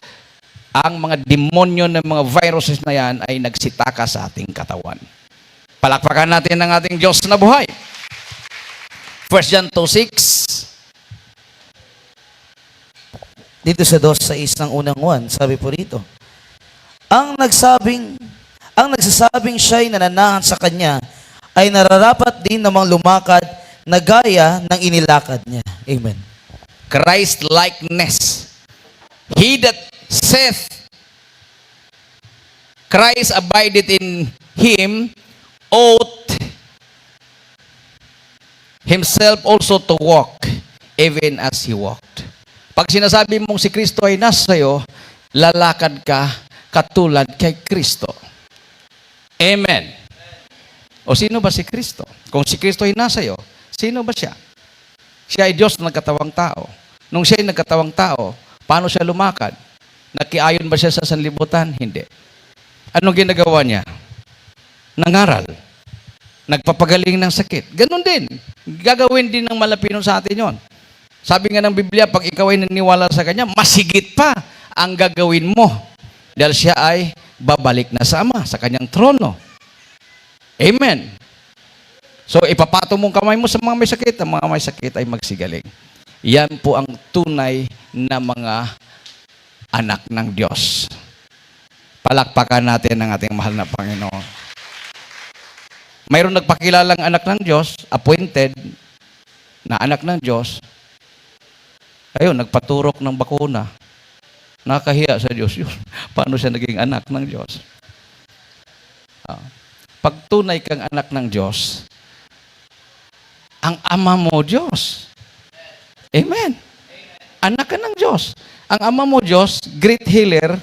ang mga demonyo ng mga viruses na yan ay nagsitaka sa ating katawan. Palakpakan natin ang ating Diyos na buhay. 1 John 2:6. Dito sa 2:6 ng unang 1, sabi po rito, ang nagsasabing siya'y nananahan sa kanya ay nararapat din namang lumakad na gaya ng inilakad niya. Amen. Christ-likeness. He that saith Christ abideth in him ought himself also to walk even as he walked. Pag sinasabi mong si Kristo ay nasa iyo, lalakad ka katulad kay Kristo. Amen. O sino ba si Kristo? Kung si Kristo ay nasa iyo, sino ba siya? Siya ay Diyos na nagkatawang tao. Nung siya ay nagkatawang tao, paano siya lumakad? Nakiayon ba siya sa sanlibutan? Hindi. Anong ginagawa niya? Nangaral. Nagpapagaling ng sakit. Ganon din. Gagawin din ng Malapinon sa atin yon. Sabi nga ng Biblia, pag ikaw ay naniwala sa Kanya, masigit pa ang gagawin mo. Dahil siya ay babalik na sa Ama, sa Kanyang trono. Amen. So, ipapato mong kamay mo sa mga may sakit. Ang mga may sakit ay magsigaling. Yan po ang tunay na mga anak ng Diyos. Palakpakan natin ang ating mahal na Panginoon. Mayroon nagpakilalang anak ng Diyos, appointed na anak ng Diyos. Ayun, nagpaturok ng bakuna. Nakakahiya sa Diyos yun. Paano siya naging anak ng Diyos? Pag tunay kang anak ng Diyos, ang ama mo Diyos. Amen. Anak ka ng Diyos. Ang ama mo Diyos, great healer,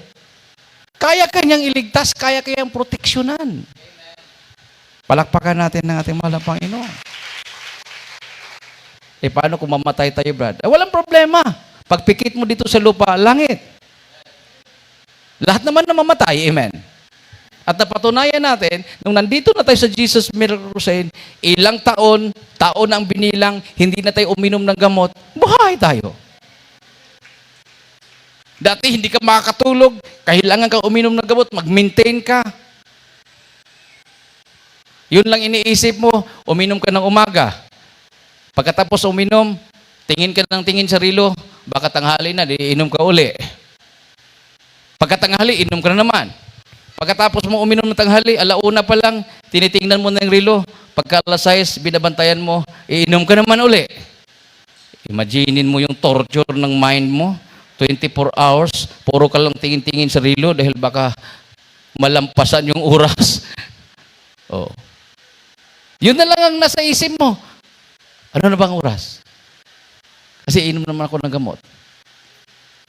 kaya kanyang iligtas, kaya kanyang proteksyonan. Palakpakan natin ng ating mahal na Panginoon. Paano kung mamatay tayo, Brad? Walang problema. Pagpikit mo dito sa lupa, langit. Lahat naman na mamatay, amen. At napatunayan natin, nung nandito na tayo sa Jesus Miracle Crusade, ilang taon ang binilang, hindi na tayo uminom ng gamot, buhay tayo. Dati hindi ka makakatulog, kailangan ka uminom ng gamot, mag-maintain ka. Yun lang iniisip mo, uminom ka ng umaga. Pagkatapos uminom, tingin ka ng tingin sa rilo, baka tanghali na, iinom ka uli. Pagkatanghali, inom ka na naman. Pagkatapos mo uminom ng tanghali, alauna pa lang, tinitingnan mo na yung rilo. Pagka alas 6, binabantayan mo, iinom ka naman uli. Imaginin mo yung torture ng mind mo, 24 hours, puro ka lang tingin-tingin sa rilo dahil baka malampasan yung oras. Oh. Yun na lang ang nasa isip mo. Ano na bang oras? Kasi inom naman ako ng gamot.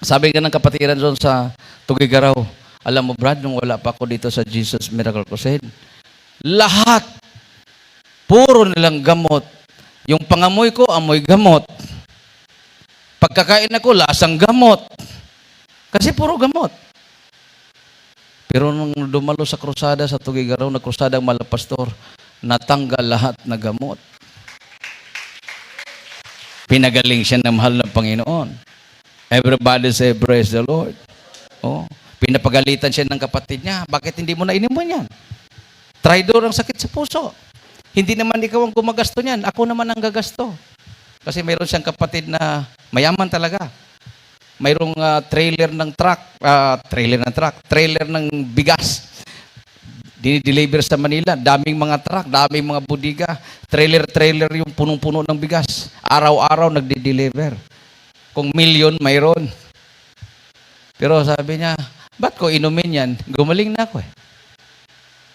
Sabi ka ng kapatiran doon sa Tugigaraw, alam mo Brad, nung wala pa ako dito sa Jesus Miracle Crusade, lahat, puro nilang gamot. Yung pangamoy ko, amoy gamot. Pagkakain ako, lasang gamot. Kasi puro gamot. Pero nung dumalo sa krusada sa Tugigaraw, nagkrusada ang malapastor, natanggal lahat na gamot. Pinagaling siya ng mahal ng Panginoon. Everybody say, praise the Lord. Oh, pinapagalitan siya ng kapatid niya. Bakit hindi mo na inimon yan? Traidor ang sakit sa puso. Hindi naman ikaw ang gumagasto niyan. Ako naman ang gagasto. Kasi mayroon siyang kapatid na mayaman talaga. Mayroong trailer ng bigas. Dinideliver sa Manila, daming mga truck, daming mga budiga, trailer yung punong-puno ng bigas. Araw-araw nagdi-deliver. Kung milyon, mayroon. Pero sabi niya, ba't ko inumin yan? Gumaling na ako eh.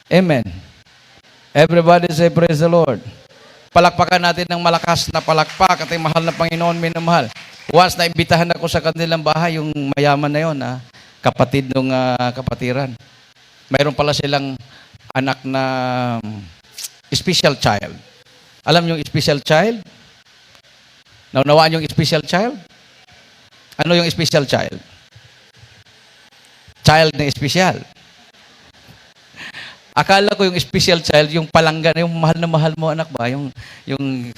Amen. Everybody say praise the Lord. Palakpakan natin ng malakas na palakpak, ating mahal na Panginoon, minamahal. Once na imbitahan ako sa kanilang bahay, yung mayaman na yon, kapatid ng kapatiran. Mayroon pala silang anak na special child. Alam yung special child? Naunawaan yung special child? Ano yung special child? Child na special. Akala ko yung special child, yung palanggan, yung mahal na mahal mo anak ba? Yung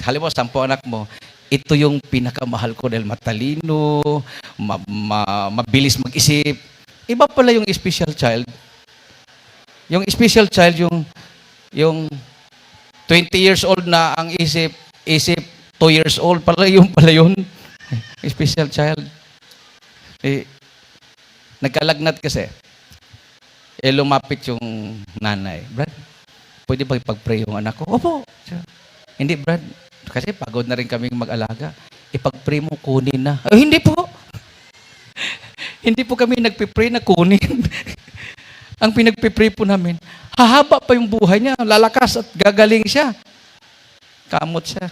halimbawa, 10 anak mo, ito yung pinakamahal ko dahil matalino, mabilis mag-isip. Iba pala yung special child. Yung special child, yung 20 years old na ang isip 2 years old, pala yun. Special child. Nagkalagnat kasi. Lumapit yung nanay. Brad, pwede ba ipag-pray yung anak ko? Opo. Hindi, Brad. Kasi pagod na rin kaming mag-alaga. Ipag-pray mo, kunin na. Hindi po. Hindi po kami nagpipray na kunin. Ang pinagpipray po namin, hahaba pa yung buhay niya, lalakas at gagaling siya. Kamot siya.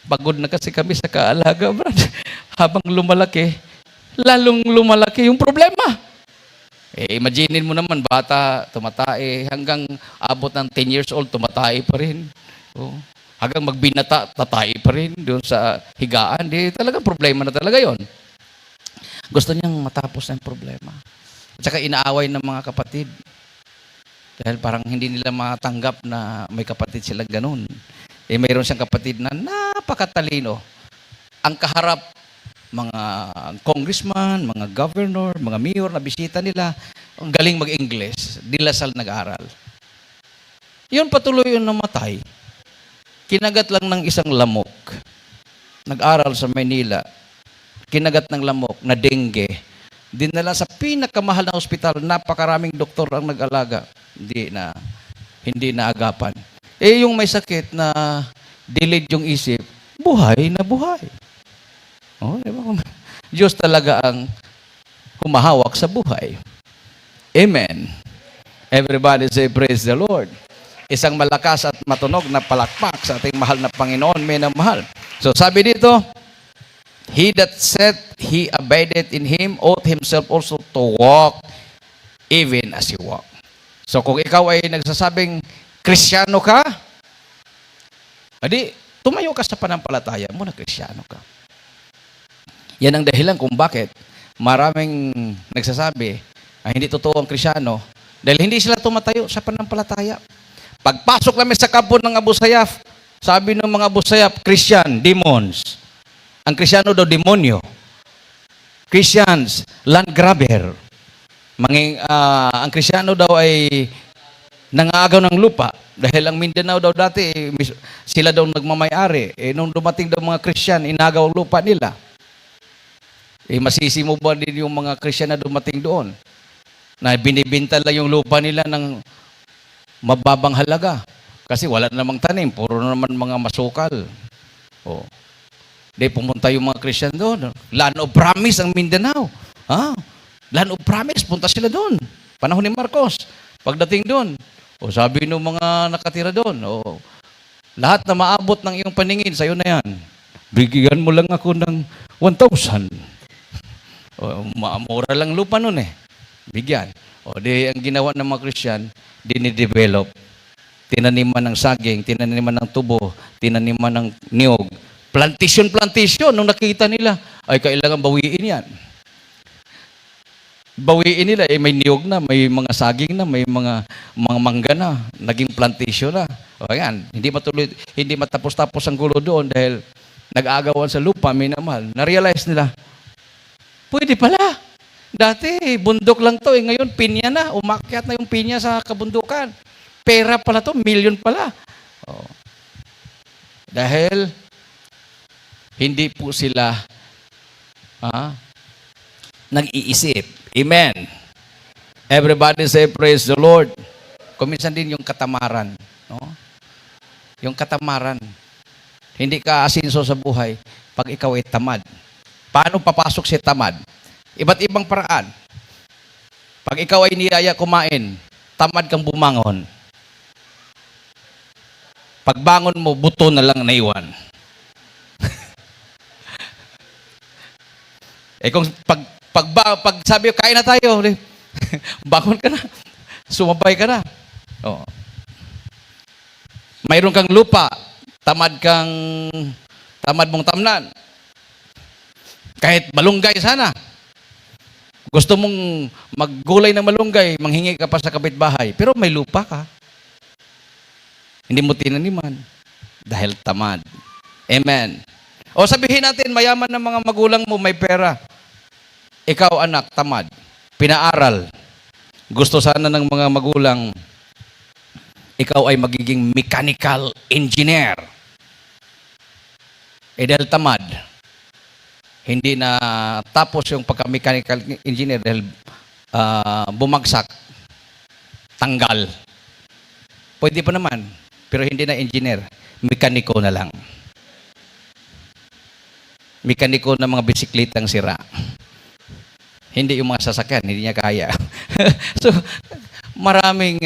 Pagod na kasi kami sa kaalaga, Brad. Habang lumalaki, lalong lumalaki yung problema. Imaginin mo naman, bata, tumatae, hanggang abot ng 10 years old, tumatae pa rin. Hanggang magbinata, tatae pa rin doon sa higaan. Talaga problema na talaga yon. Gusto niyang matapos ng problema. At saka inaaway ng mga kapatid. Dahil parang hindi nila matanggap na may kapatid sila ganun. Mayroon siyang kapatid na napakatalino. Ang kaharap, mga congressman, mga governor, mga mayor na bisita nila, ang galing mag-English, di Lasal nag-aaral. Yun patuloy yung namatay. Kinagat lang ng isang lamok. Nag-aral sa Manila. Kinagat ng lamok na dengue. Dinala sa pinakamahal na ospital, napakaraming doktor ang nag-alaga. Hindi na agapan. Yung may sakit na delayed yung isip, buhay na buhay. Diba? Diyos talaga ang humahawak sa buhay. Amen. Everybody say praise the Lord. Isang malakas at matunog na palakpak sa ating mahal na Panginoon, minamahal. So sabi dito, he that said he abideth in him ought himself also to walk even as he walk. So kung ikaw ay nagsasabing Kristiyano ka, adi, tumayo ka sa panampalataya mo na Kristiyano ka. Yan ang dahilan kung bakit maraming nagsasabi ay hindi totoo ang Kristiyano dahil hindi sila tumatayo sa panampalataya. Pagpasok namin sa kampo ng Abu Sayyaf, sabi ng mga Abu Sayyaf, Christian, demons. Ang Kristiyano daw, demonyo. Christians, land grabber. Ang Kristiyano daw ay nangaagaw ng lupa. Dahil ang Mindanao daw dati, sila daw nagmamayari. Nung dumating daw mga Christian, inagaw ang lupa nila. Masisi mo ba din yung mga Christian na dumating doon? Na binibinta lang yung lupa nila ng mababang halaga. Kasi wala namang tanim, puro naman mga masukal. Pumunta yung mga Christian doon. Land of Promise ang Mindanao. Land of Promise, punta sila doon. Panahon ni Marcos. Pagdating doon, sabi ng mga nakatira doon, lahat na maabot ng iyong paningin, sa'yo na yan. Bigyan mo lang ako ng 1,000. Mura lang lupa nun Bigyan. Ang ginawa ng mga Christian, dinidevelop. Tinaniman ng saging, tinaniman ng tubo, tinaniman ng niyog. Plantation. Nung nakita nila, ay kailangan bawiin yan. Bawiin nila, may niyog na, may mga saging na, may mga mangga na, naging plantation na. Yan, hindi matapos-tapos ang gulo doon dahil nag-aagawan sa lupa, minamahal. Na-realize nila, pwede pala. Dati, bundok lang to. Ngayon, pinya na. Umakyat na yung pinya sa kabundukan. Pera pala to. Million pala. Dahil, hindi po sila nag-iisip. Amen. Everybody say, praise the Lord. Kuminsan din yung katamaran. Yung katamaran. Hindi ka asinso sa buhay pag ikaw ay tamad. Paano papasok si tamad? Iba't ibang paraan. Pag ikaw ay niyaya kumain, tamad kang bumangon. Pagbangon mo, buto na lang naiwan. Kung pag sabi, kain na tayo, bangon ka na. Sumabay ka na. Oo. Mayroon kang lupa, tamad mong tamnan. Kahit malunggay sana. Gusto mong maggulay ng malunggay, manghingi ka pa sa kapitbahay, pero may lupa ka. Hindi mo tinaniman dahil tamad. Amen. O sabihin natin, mayaman ng mga magulang mo, may pera. Ikaw anak, tamad. Pinaaral. Gusto sana ng mga magulang, ikaw ay magiging mechanical engineer. Dahil tamad, hindi na tapos yung pagka-mechanical engineer dahil bumagsak, tanggal. Pwede pa naman, pero hindi na engineer. Mekaniko na lang. Mekaniko ng mga bisiklitang sira. Hindi yung mga sasakyan, hindi niya kaya. So, maraming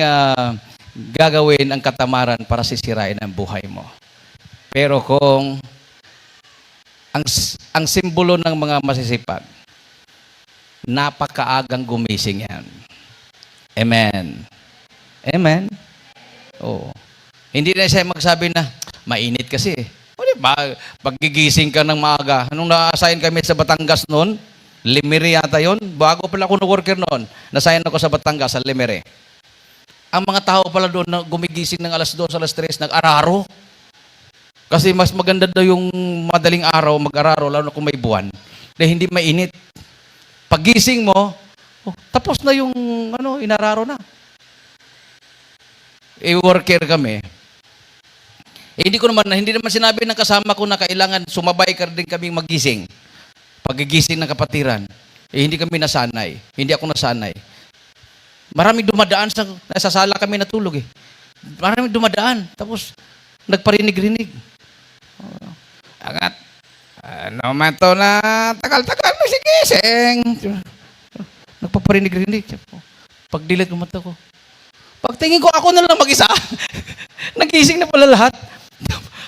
gagawin ang katamaran para sisirain ang buhay mo. Pero kung ang simbolo ng mga masisipag, napakaagang gumising yan. Amen. Amen. Oo. Hindi na siya magsabi na, mainit kasi. O diba, paggigising ka ng maaga. Anong na-assign kami sa Batangas noon? Limere yata yun. Bago pala ako na-worker noon, nasayan ako sa Batangas, sa Limere. Ang mga tao pala doon na gumigising ng alas 2, alas 3, nag-araro. Kasi mas maganda daw yung madaling araw, mag-araro, lalo na kung may buwan, dahil hindi mainit. Paggising mo, tapos na yung inararo na. Worker kami. Hindi naman sinabi ng kasama ko na kailangan sumabay ka din kaming magising. Pagigising ng kapatiran, hindi kami nasanay. Hindi ako nasanay. Maraming dumadaan sa sala kami natulog eh. Maraming dumadaan. Tapos, nagparinig-rinig. Angat. Ano man to na tagal-tagal masigising. Nagpaparinig-rinig. Pagdilit ng mata ko. Pagtingin ko, ako na lang mag-isa. Nagising na pala lahat.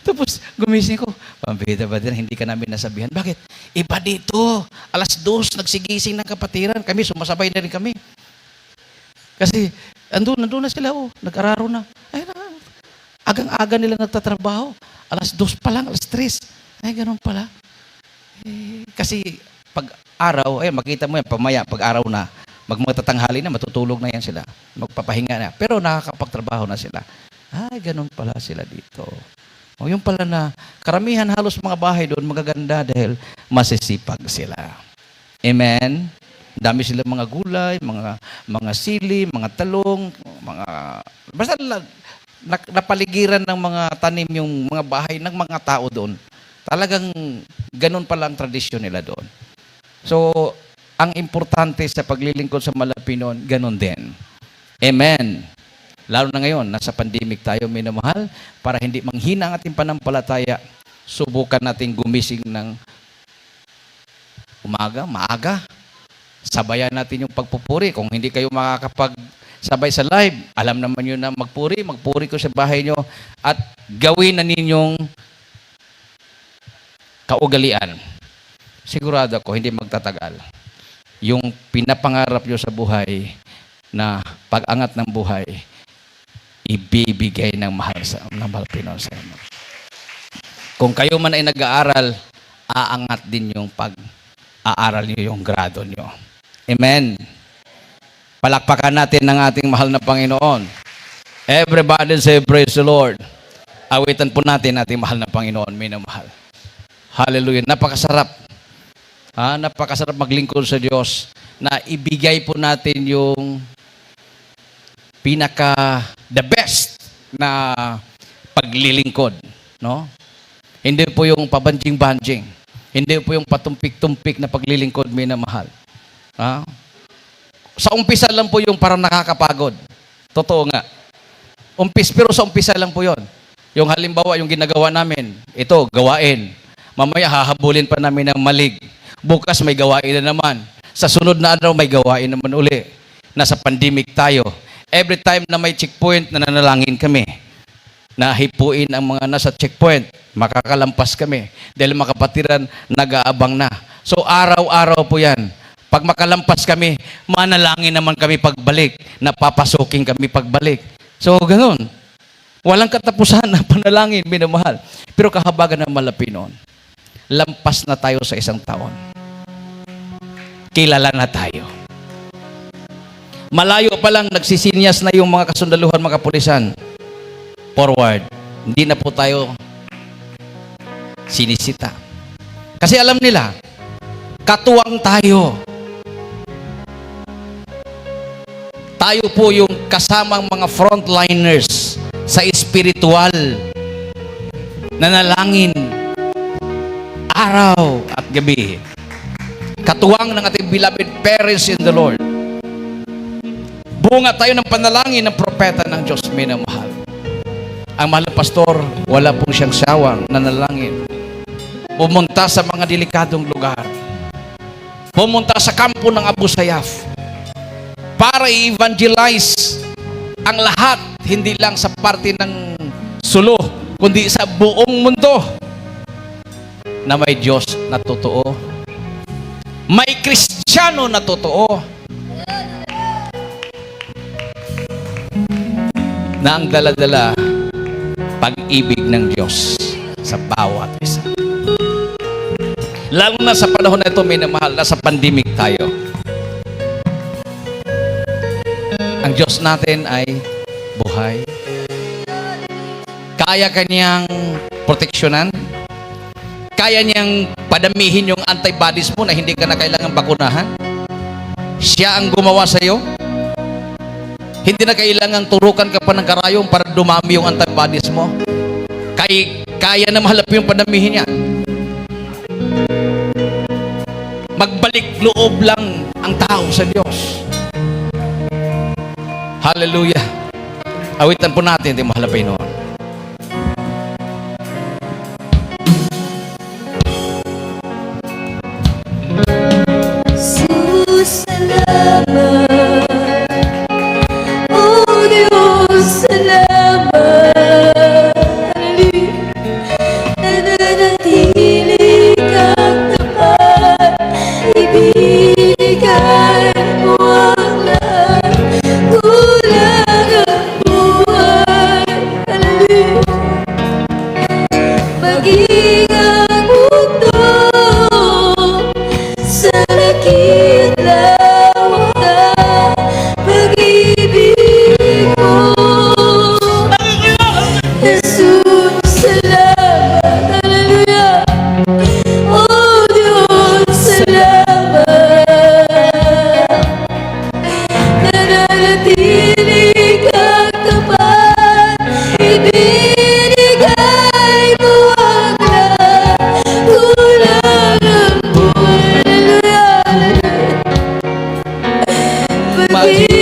Tapos, gumising ko. Pambida ba din, hindi ka namin nasabihan. Bakit? Iba dito. Alas 2, nagsigising ng kapatiran. Kami, sumasabay na rin kami. Kasi, nandun na sila, nag-araro na. Ay, agang-aga nila nagtatrabaho. Alas 2 pa lang, alas 3. Ay, ganun pala. Kasi, pag araw, makita mo yan, pamaya, pag araw na, magmatatanghali na, matutulog na yan sila. Magpapahinga na. Pero nakakapagtrabaho na sila. Ay, ganun pala sila dito. Yung pala na karamihan halos mga bahay doon magaganda dahil masisipag sila. Amen? Dami sila mga gulay, mga sili, mga talong, basta napaligiran ng mga tanim yung mga bahay ng mga tao doon. Talagang ganun pala ang tradisyon nila doon. So, ang importante sa paglilingkod sa Malapinon, ganun din. Amen. Lalo na ngayon, nasa pandemic tayo, minamahal, para hindi manghina ang ating panampalataya, subukan natin gumising ng maaga. Sabayan natin yung pagpupuri. Kung hindi kayo makakapagsabay sa live, alam naman yun na magpuri ko sa bahay nyo, at gawin na ninyong kaugalian. Sigurado ako, hindi magtatagal. Yung pinapangarap nyo sa buhay, na pag-angat ng buhay, ibibigay ng mahal Pinoy sa inyo. Kung kayo man ay nag-aaral, aangat din yung pag-aaral nyo, yung grado nyo. Amen. Palakpakan natin ng ating mahal na Panginoon. Everybody say, praise the Lord. Awitan po natin ating mahal na Panginoon, minamahal. Hallelujah. Napakasarap. Napakasarap maglingkod sa Diyos na ibigay po natin yung the best na paglilingkod, no? Hindi po yung pabanjing-banjing. Hindi po yung patumpik-tumpik na paglilingkod, minamahal. Sa umpisa lang po yung parang nakakapagod. Totoo nga. Pero sa umpisa lang po yon. Yung halimbawa, yung ginagawa namin, ito, gawain. Mamaya hahabulin pa namin ng malig. Bukas may gawain na naman. Sa sunod na araw, may gawain naman uli. Nasa pandemic tayo. Every time na may checkpoint, nananalangin kami. nahipuin ang mga nasa checkpoint, makakalampas kami. Dahil mga kapatiran, nag-aabang na. So araw-araw po yan. Pag makalampas kami, manalangin naman kami pagbalik. Napapasukin kami pagbalik. So ganun. Walang katapusan ng panalangin, minamahal. Pero kahabagan ng malapi noon, lampas na tayo sa isang taon. Kilala na tayo. Malayo pa lang, nagsisinyas na yung mga kasundaluhan, mga kapulisan. Forward. Hindi na po tayo sinisita. Kasi alam nila, katuwang tayo. Tayo po yung kasamang mga frontliners sa espiritual, nanalangin araw at gabi. Katuwang ng ating beloved parents in the Lord. Bunga tayo ng panalangin ng propeta ng Diyos, minamahal. Ang mahal na pastor, wala pong siyang sawang nanalangin. Pumunta sa mga delikadong lugar. Pumunta sa kampo ng Abu Sayyaf para i-evangelize ang lahat, hindi lang sa parte ng Sulu, kundi sa buong mundo na may Diyos na totoo. May Kristiyano na totoo. Na ang dala-dala pag-ibig ng Diyos sa bawat isa. Lalo na sa panahon na ito, minamahal, na sa pandemic tayo. Ang Diyos natin ay buhay. Kaya kanyang proteksyonan. Kaya niyang padamihin yung antibodies mo na hindi ka na kailangan bakunahan. Siya ang gumawa sa iyo. Hindi na kailangan turukan ka pa ng karayom para dumami yung antibodies mo. Kaya na mahalap yung padamihin niya. Magbalik loob lang ang tao sa Diyos. Hallelujah. Awitan po natin, hindi mahalapin noon. Pag-ibig